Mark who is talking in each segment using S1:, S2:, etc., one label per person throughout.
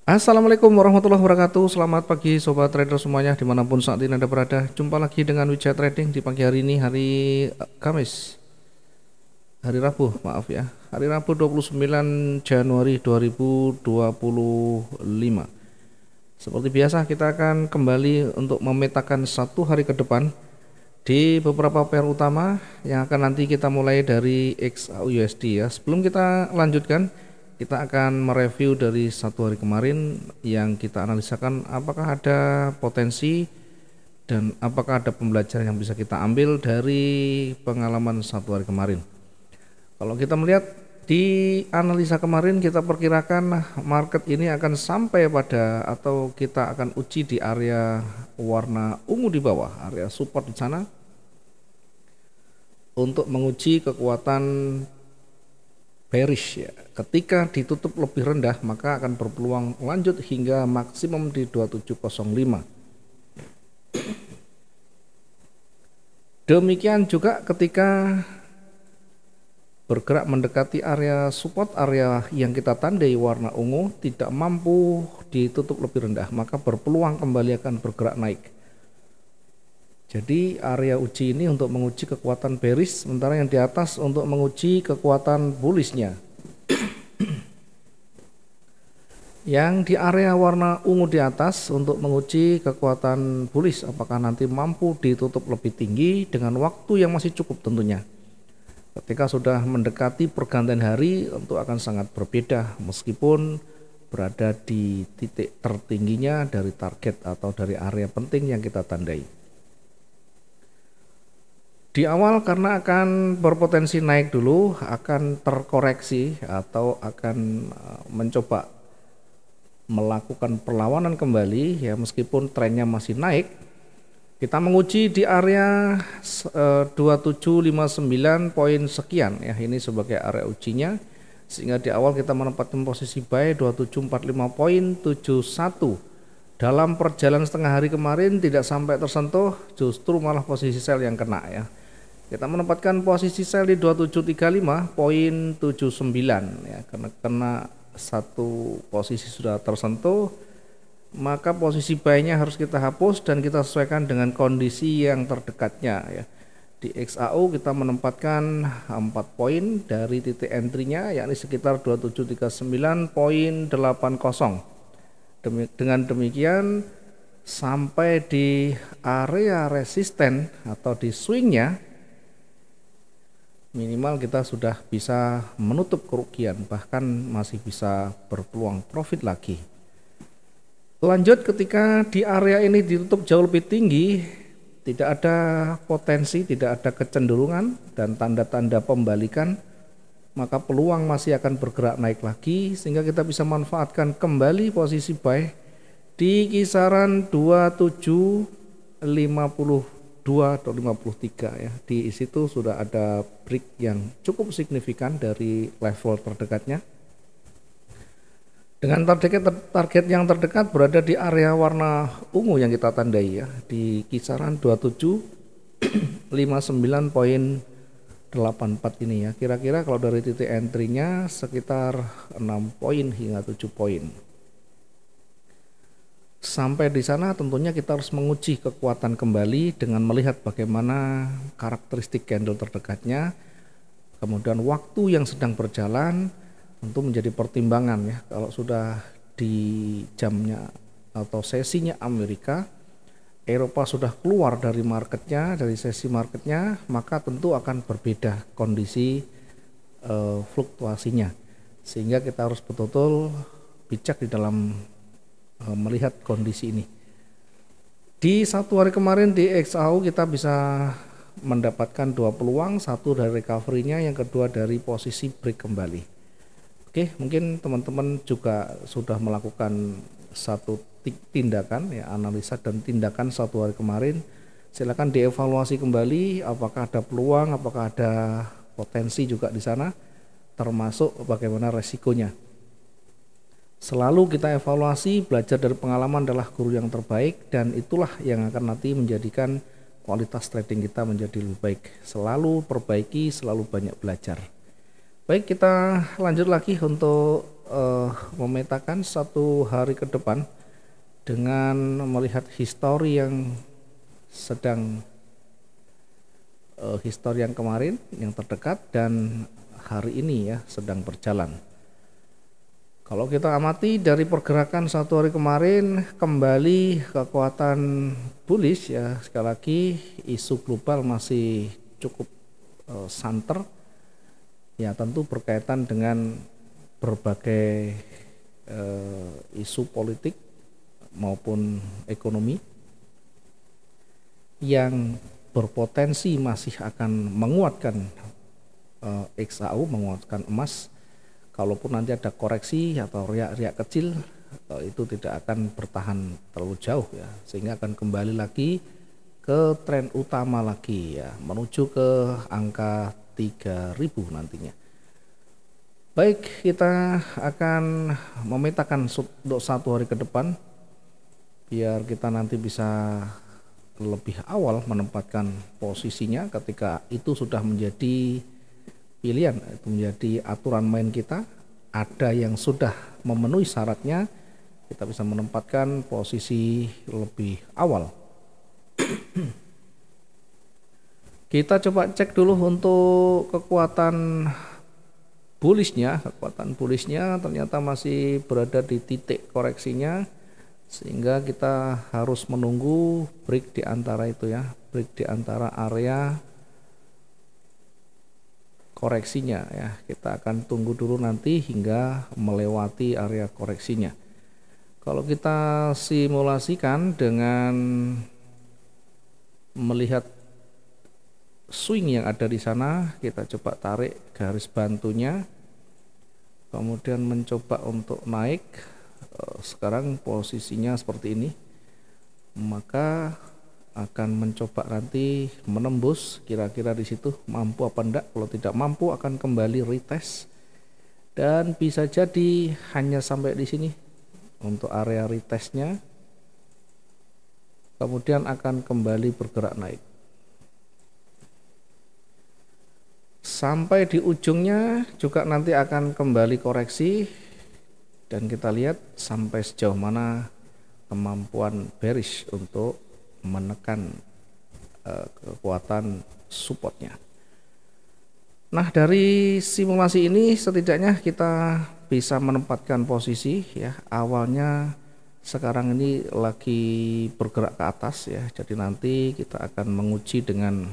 S1: Assalamualaikum warahmatullahi wabarakatuh. Selamat pagi sobat trader semuanya dimanapun saat ini Anda berada. Jumpa lagi dengan Wijaya Trading di pagi hari ini, hari Kamis, hari Rabu maaf ya, hari Rabu 29 Januari 2025. Seperti biasa kita akan kembali untuk memetakan satu hari ke depan di beberapa pair utama yang akan nanti kita mulai dari XAUUSD ya. Sebelum kita lanjutkan, kita akan mereview dari satu hari kemarin yang kita analisakan apakah ada potensi dan apakah ada pembelajaran yang bisa kita ambil dari pengalaman satu hari kemarin. Kalau kita melihat di analisa kemarin, kita perkirakan market ini akan sampai pada atau kita akan uji di area warna ungu di bawah, area support di sana untuk menguji kekuatan bearish ya. Ketika ditutup lebih rendah maka akan berpeluang lanjut hingga maksimum di 2705. Demikian juga ketika bergerak mendekati area support, area yang kita tandai warna ungu tidak mampu ditutup lebih rendah, maka berpeluang kembali akan bergerak naik. Jadi area uji ini untuk menguji kekuatan bearish, sementara yang di atas untuk menguji kekuatan bullishnya. Yang di area warna ungu di atas untuk menguji kekuatan bullish, apakah nanti mampu ditutup lebih tinggi dengan waktu yang masih cukup tentunya. Ketika sudah mendekati pergantian hari tentu akan sangat berbeda meskipun berada di titik tertingginya dari target atau dari area penting yang kita tandai. Di awal karena akan berpotensi naik dulu, akan terkoreksi atau akan mencoba melakukan perlawanan kembali ya, meskipun trennya masih naik. Kita menguji di area 2759 poin sekian ya, ini sebagai area ujinya, sehingga di awal kita menempatkan posisi buy 2745.71. Dalam perjalanan setengah hari kemarin tidak sampai tersentuh, justru malah posisi sell yang kena ya. Kita menempatkan posisi sell di 2735.79 ya, karena kena satu posisi sudah tersentuh, maka posisi buy-nya harus kita hapus dan kita sesuaikan dengan kondisi yang terdekatnya ya. Di XAU kita menempatkan 4 poin dari titik entry-nya, yakni sekitar 2739.80. Dengan demikian sampai di area resisten atau di swing-nya minimal kita sudah bisa menutup kerugian, bahkan masih bisa berpeluang profit lagi. Lanjut, ketika di area ini ditutup jauh lebih tinggi, tidak ada potensi, tidak ada kecenderungan dan tanda-tanda pembalikan, maka peluang masih akan bergerak naik lagi, sehingga kita bisa manfaatkan kembali posisi buy di kisaran 2752 atau 53 ya. Di situ sudah ada break yang cukup signifikan dari level terdekatnya. Dengan target yang terdekat berada di area warna ungu yang kita tandai ya, di kisaran 2759.84 ini ya. Kira-kira kalau dari titik entry-nya sekitar 6 poin hingga 7 poin. Sampai di sana tentunya kita harus menguji kekuatan kembali dengan melihat bagaimana karakteristik candle terdekatnya, kemudian waktu yang sedang berjalan tentu menjadi pertimbangan ya. Kalau sudah di jamnya atau sesinya Amerika, Eropa sudah keluar dari marketnya, dari sesi marketnya, maka tentu akan berbeda kondisi fluktuasinya, sehingga kita harus betul-betul bijak di dalam melihat kondisi ini. Di satu hari kemarin di XAU kita bisa mendapatkan dua peluang, satu dari recovery-nya, yang kedua dari posisi break kembali. Oke, mungkin teman-teman juga sudah melakukan satu tindakan ya, analisa dan tindakan satu hari kemarin. Silakan dievaluasi kembali apakah ada peluang, apakah ada potensi juga di sana, termasuk bagaimana resikonya. Selalu kita evaluasi, belajar dari pengalaman adalah guru yang terbaik, dan itulah yang akan nanti menjadikan kualitas trading kita menjadi lebih baik. Selalu perbaiki, selalu banyak belajar. Baik, kita lanjut lagi untuk memetakan satu hari ke depan dengan melihat histori yang histori yang kemarin, yang terdekat, dan hari ini ya sedang berjalan. Kalau kita amati dari pergerakan satu hari kemarin, kembali kekuatan bullish ya, sekali lagi isu global masih cukup santer ya, tentu berkaitan dengan berbagai isu politik maupun ekonomi yang berpotensi masih akan menguatkan XAU, menguatkan emas. Kalaupun nanti ada koreksi atau riak-riak kecil, itu tidak akan bertahan terlalu jauh ya, sehingga akan kembali lagi ke tren utama lagi ya, menuju ke angka 3000 nantinya. Baik, kita akan memetakan untuk satu hari ke depan biar kita nanti bisa lebih awal menempatkan posisinya ketika itu sudah menjadi pilihan, itu menjadi aturan main kita. Ada yang sudah memenuhi syaratnya, kita bisa menempatkan posisi lebih awal. Kita coba cek dulu untuk kekuatan bullishnya. Kekuatan bullishnya ternyata masih berada di titik koreksinya, sehingga kita harus menunggu break di antara itu ya, break di antara area koreksinya ya. Kita akan tunggu dulu nanti hingga melewati area koreksinya. Kalau kita simulasikan dengan melihat swing yang ada di sana, kita coba tarik garis bantunya, kemudian mencoba untuk naik. Sekarang posisinya seperti ini, maka akan mencoba nanti menembus kira-kira di situ, mampu apa enggak. Kalau tidak mampu akan kembali retest, dan bisa jadi hanya sampai di sini untuk area retestnya, kemudian akan kembali bergerak naik sampai di ujungnya, juga nanti akan kembali koreksi, dan kita lihat sampai sejauh mana kemampuan bearish untuk menekan kekuatan supportnya. Nah, dari simulasi ini setidaknya kita bisa menempatkan posisi ya. Awalnya sekarang ini lagi bergerak ke atas ya, jadi nanti kita akan menguji dengan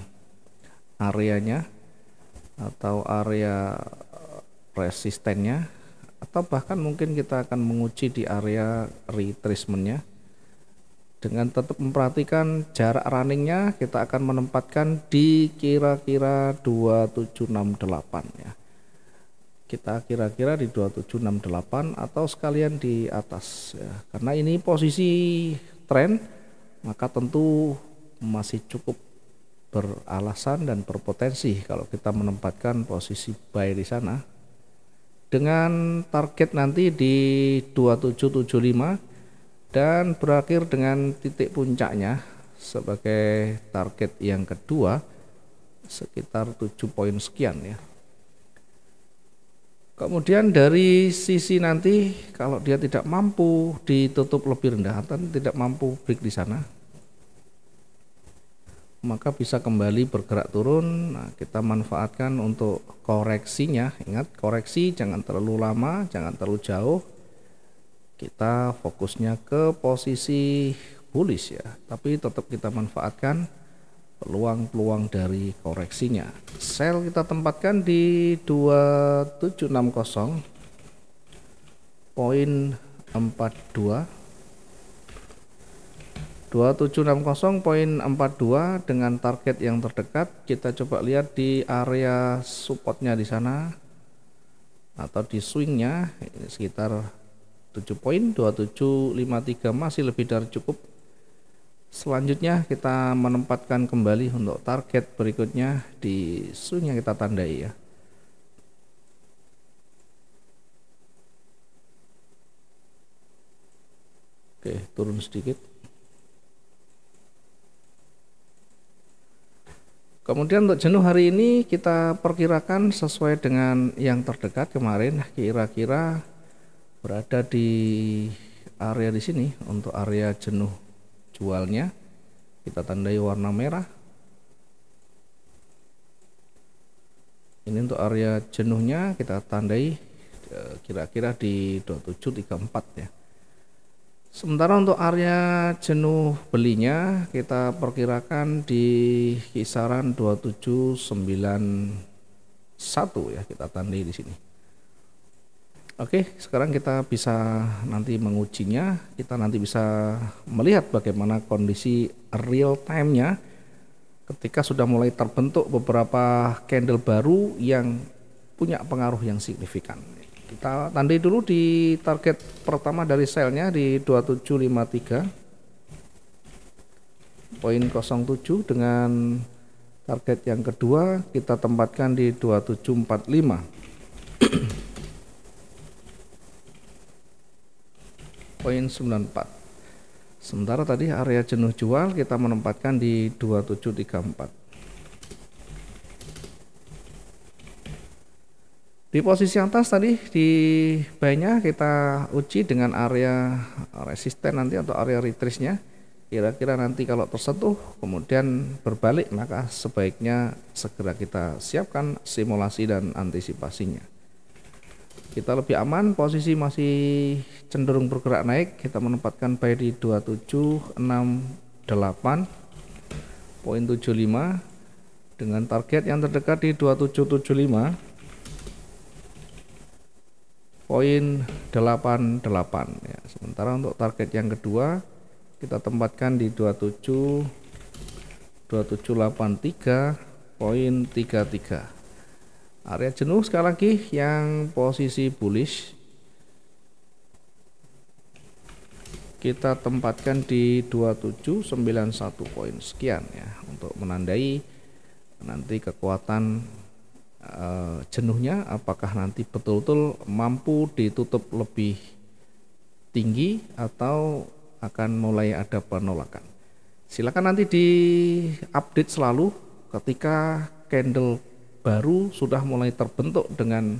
S1: areanya atau area resistennya, atau bahkan mungkin kita akan menguji di area retracement-nya. Dengan tetap memperhatikan jarak runningnya, kita akan menempatkan di kira-kira 2768 ya. Kita kira-kira di 2768 atau sekalian di atas ya. Karena ini posisi tren, maka tentu masih cukup beralasan dan berpotensi kalau kita menempatkan posisi buy di sana dengan target nanti di 2775 dan berakhir dengan titik puncaknya sebagai target yang kedua sekitar 7 poin sekian ya. Kemudian dari sisi nanti kalau dia tidak mampu ditutup lebih rendah atau tidak mampu break di sana, maka bisa kembali bergerak turun. Nah, kita manfaatkan untuk koreksinya. Ingat, koreksi jangan terlalu lama, jangan terlalu jauh. Kita fokusnya ke posisi bullish ya, tapi tetap kita manfaatkan peluang-peluang dari koreksinya. Sell kita tempatkan di 2760.42 2760.42 dengan target yang terdekat. Kita coba lihat di area supportnya di sana atau di swingnya, ini sekitar 7 poin, 2753 masih lebih dari cukup. Selanjutnya kita menempatkan kembali untuk target berikutnya di swing yang kita tandai ya. Oke, turun sedikit. Kemudian untuk jenuh hari ini kita perkirakan sesuai dengan yang terdekat kemarin, kira-kira berada di area di sini. Untuk area jenuh jualnya kita tandai warna merah. Ini untuk area jenuhnya kita tandai kira-kira di 2734 ya. Sementara untuk area jenuh belinya kita perkirakan di kisaran 2791 ya, kita tandai di sini. Oke, sekarang kita bisa nanti mengujinya, kita nanti bisa melihat bagaimana kondisi real time-nya ketika sudah mulai terbentuk beberapa candle baru yang punya pengaruh yang signifikan. Kita tandai dulu di target pertama dari sell-nya di 2753.07 dengan target yang kedua kita tempatkan di 2745.94. Sementara tadi area jenuh jual kita menempatkan di 2734. Di posisi atas tadi di buy-nya kita uji dengan area resisten nanti atau area retrace-nya. Kira-kira nanti kalau tersentuh kemudian berbalik, maka sebaiknya segera kita siapkan simulasi dan antisipasinya. Kita lebih aman, posisi masih cenderung bergerak naik, kita menempatkan buy di 2768.75 dengan target yang terdekat di 2775.88 ya. Sementara untuk target yang kedua kita tempatkan di 2783.33. Area jenuh sekali lagi yang posisi bullish kita tempatkan di 2791 poin sekian ya, untuk menandai nanti kekuatan jenuhnya, apakah nanti betul-betul mampu ditutup lebih tinggi atau akan mulai ada penolakan. Silakan nanti di update selalu ketika candle baru sudah mulai terbentuk dengan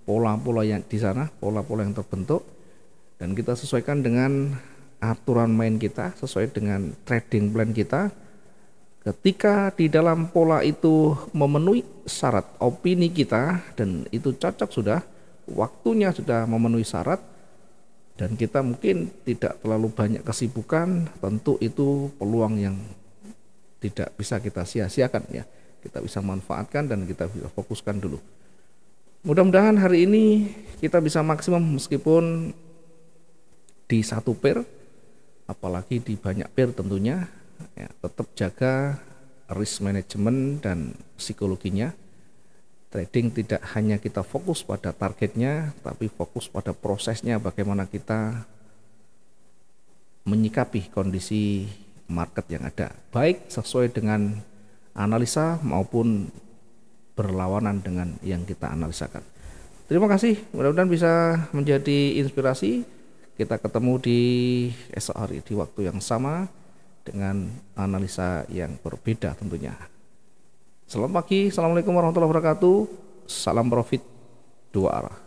S1: pola-pola yang di sana, pola-pola yang terbentuk, dan kita sesuaikan dengan aturan main kita, sesuai dengan trading plan kita. Ketika di dalam pola itu memenuhi syarat opini kita dan itu cocok, sudah waktunya sudah memenuhi syarat dan kita mungkin tidak terlalu banyak kesibukan, tentu itu peluang yang tidak bisa kita sia-siakan ya. Kita bisa manfaatkan dan kita bisa fokuskan dulu. Mudah-mudahan hari ini kita bisa maksimum meskipun di satu pair, apalagi di banyak pair tentunya ya, tetap jaga risk management dan psikologinya. Trading tidak hanya kita fokus pada targetnya, tapi fokus pada prosesnya, bagaimana kita menyikapi kondisi market yang ada, baik sesuai dengan analisa maupun berlawanan dengan yang kita analisakan. Terima kasih, mudah-mudahan bisa menjadi inspirasi. Kita ketemu di esok hari di waktu yang sama dengan analisa yang berbeda tentunya. Selamat pagi, assalamualaikum warahmatullahi wabarakatuh. Salam profit dua arah.